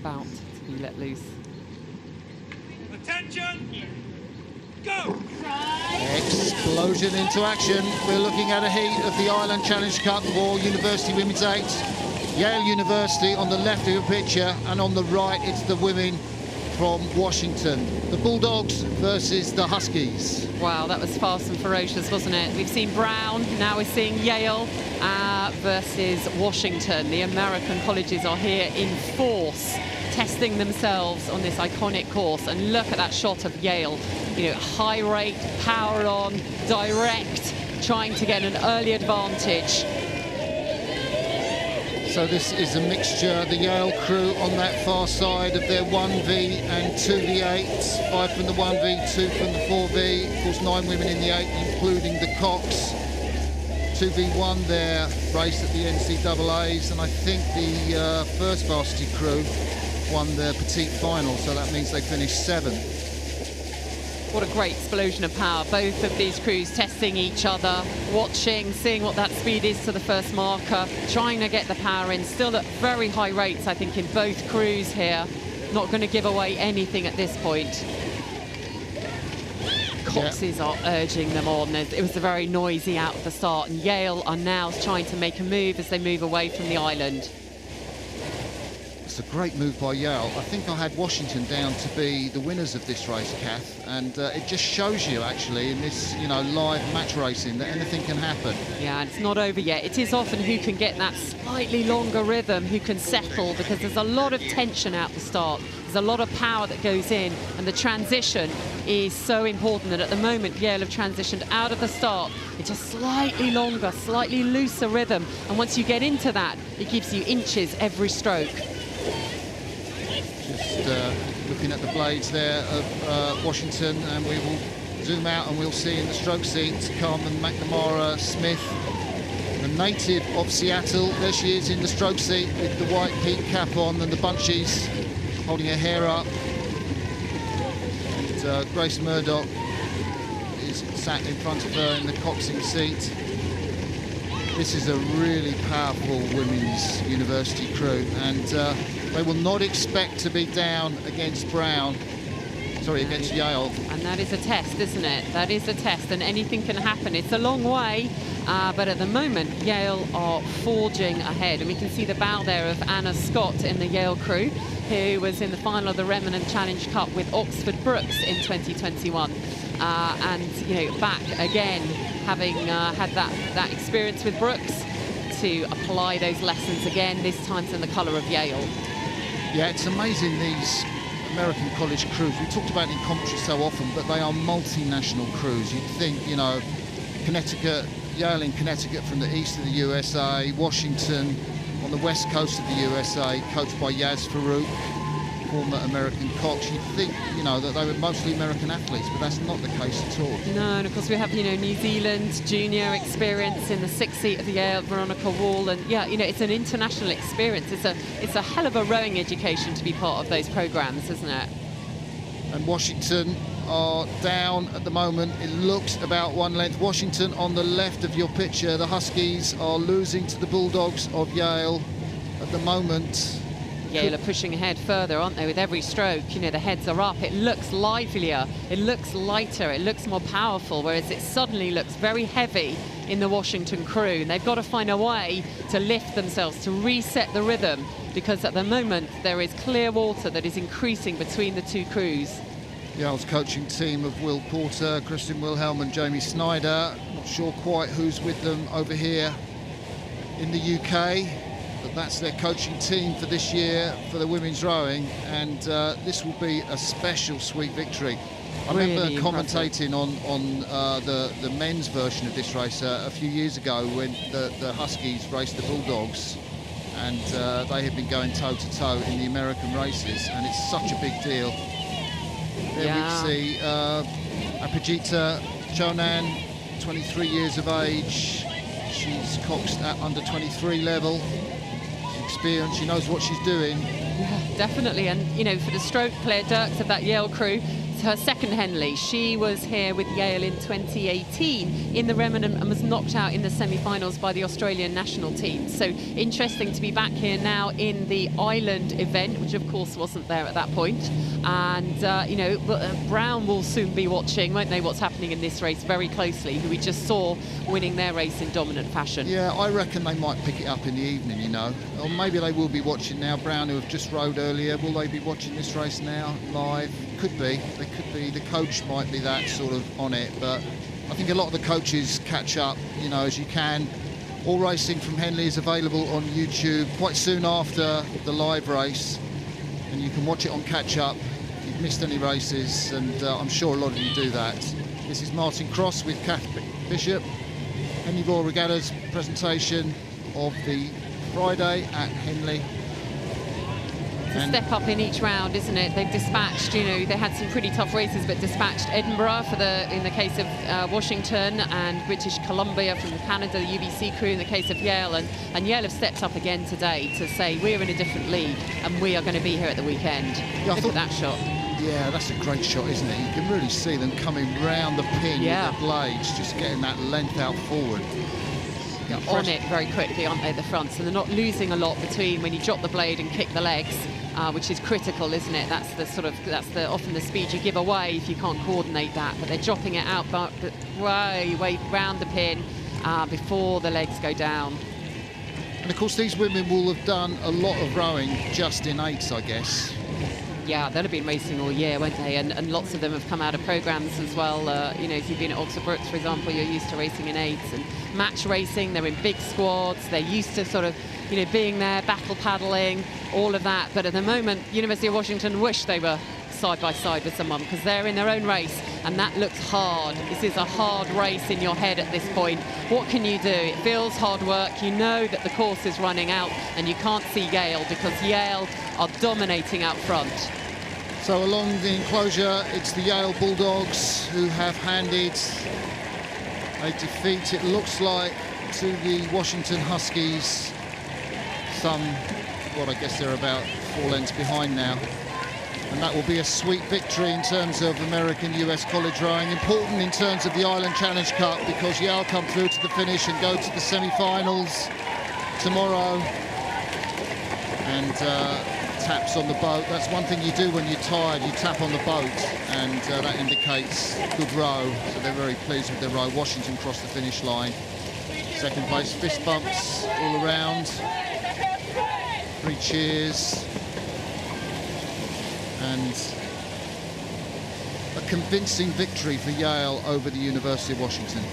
about to be let loose. Attention! Go! Explosion into action. We're looking at a heat of the Ireland Challenge Cup for University Women's 8. Yale University on the left of your picture, and on the right it's the women from Washington. The Bulldogs versus the Huskies. Wow, that was fast and ferocious, wasn't it? We've seen Brown, now we're seeing Yale versus Washington. The American colleges are here in force, testing themselves on this iconic course. And look at that shot of Yale. You know, high rate, power on, direct, trying to get an early advantage. So this is a mixture, the Yale crew on that far side of their 1V and 2V8, 5 from the 1V, 2 from the 4V, of course 9 women in the 8, including the Cox. 2v1 there, race at the NCAAs, and I think the first varsity crew won their petite final, so that means they finished 7th. What a great explosion of power. Both of these crews testing each other, watching, seeing what that speed is to the first marker, trying to get the power in, still at very high rates, I think, in both crews here. Not going to give away anything at this point. Coxes are urging them on. It was very noisy out at the start, and Yale are now trying to make a move as they move away from the island. It's a great move by Yale. I think I had Washington down to be the winners of this race, Kath, and it just shows you actually in this, you know, live match racing that anything can happen. Yeah, it's not over yet. It is often who can get that slightly longer rhythm, who can settle, because there's a lot of tension at the start. There's a lot of power that goes in, and the transition is so important that at the moment Yale have transitioned out of the start into slightly longer, slightly looser rhythm, and once you get into that, it gives you inches every stroke. Just looking at the blades there of Washington, and we will zoom out and we'll see in the stroke seat Carmen McNamara Smith, the native of Seattle. There she is in the stroke seat with the white peak cap on and the bunchies, holding her hair up. And Grace Murdoch is sat in front of her in the coxing seat. This is a really powerful women's university crew, and they will not expect to be down against against Yale. And that is a test, isn't it? That is a test, and anything can happen. It's a long way, but at the moment, Yale are forging ahead. And we can see the bow there of Anna Scott in the Yale crew, who was in the final of the Reminen Challenge Cup with Oxford Brookes in 2021. And, you know, back again, having had that experience with Brookes, to apply those lessons again, this time in the colour of Yale. Yeah, it's amazing, these American college crews. We talked about it in commentary so often, but they are multinational crews. You'd think, you know, Connecticut, Yale in Connecticut from the east of the USA, Washington on the west coast of the USA, coached by Yaz Farouk, former American Cox. You'd think, you know, that they were mostly American athletes, but that's not the case at all. No, and of course we have, you know, New Zealand junior experience in the 6th seat of the Yale, Veronica Wall, and yeah, you know, it's an international experience. It's a hell of a rowing education to be part of those programs, isn't it? And Washington are down at the moment. It looks about 1 length. Washington on the left of your picture. The Huskies are losing to the Bulldogs of Yale at the moment. Yale are pushing ahead further, aren't they, with every stroke? You know, the heads are up, it looks livelier, it looks lighter, it looks more powerful, whereas it suddenly looks very heavy in the Washington crew. And they've got to find a way to lift themselves, to reset the rhythm, because at the moment there is clear water that is increasing between the two crews. Yale's coaching team of Will Porter, Kristen Wilhelm and Jamie Snyder. Not sure quite who's with them over here in the UK. But that's their coaching team for this year for the women's rowing, and this will be a special sweet victory. I remember commentating on the men's version of this race a few years ago when the Huskies raced the Bulldogs, and they had been going toe-to-toe in the American races, and it's such a big deal. There we see Apajita Chonan, 23 years of age. She's coxed at under 23 level. Experience, she knows what she's doing. Yeah, definitely. And you know, for the stroke player Dirks of that Yale crew, her second Henley. She was here with Yale in 2018 in the remnant and was knocked out in the semi-finals by the Australian national team. So interesting to be back here now in the Island event, which of course wasn't there at that point. And, you know, Brown will soon be watching, won't they, what's happening in this race very closely, who we just saw winning their race in dominant fashion. Yeah, I reckon they might pick it up in the evening, you know. Or maybe they will be watching now. Brown, who have just rode earlier, will they be watching this race now live? Could be. They could be. The coach might be that sort of on it, but I think a lot of the coaches catch up, you know, as you can. All racing from Henley is available on YouTube quite soon after the live race, and you can watch it on catch up if you've missed any races, and I'm sure a lot of you do that. This is Martin Cross with Kath Bishop, Henley Royal Regatta's presentation of the Friday at Henley. It's a step up in each round, isn't it? They've dispatched, you know, they had some pretty tough races, but dispatched Edinburgh for in the case of Washington, and British Columbia from Canada, the UBC crew in the case of Yale, and Yale have stepped up again today to say we're in a different league and we are going to be here at the weekend. Yeah, look at that shot. Yeah, that's a great shot, isn't it? You can really see them coming round the pin with their blades, just getting that length out forward. They're on it very quickly, aren't they, the front? So they're not losing a lot between when you drop the blade and kick the legs, which is critical, isn't it? That's the sort of, often the speed you give away if you can't coordinate that. But they're dropping it out but way round the pin before the legs go down. And of course, these women will have done a lot of rowing just in eights, I guess. Yeah, they'll have been racing all year, won't they? And lots of them have come out of programmes as well. You know, if you've been at Oxford Brookes, for example, you're used to racing in eights and match racing. They're in big squads. They're used to sort of, you know, being there, battle paddling, all of that. But at the moment, University of Washington wish they were side by side with someone, because they're in their own race and that looks hard. This is a hard race in your head at this point. What can you do? It feels hard work. You know that the course is running out and you can't see Yale because Yale are dominating out front. So along the enclosure, it's the Yale Bulldogs who have handed a defeat, it looks like, to the Washington Huskies. I guess they're about 4 lengths behind now. And that will be a sweet victory in terms of American-US college rowing. Important in terms of the Island Challenge Cup, because Yale come through to the finish and go to the semi-finals tomorrow. And taps on the boat. That's one thing you do when you're tired, you tap on the boat, and that indicates good row. So they're very pleased with their row. Washington crossed the finish line. Second place, fist bumps all around. 3 cheers. And a convincing victory for Yale over the University of Washington.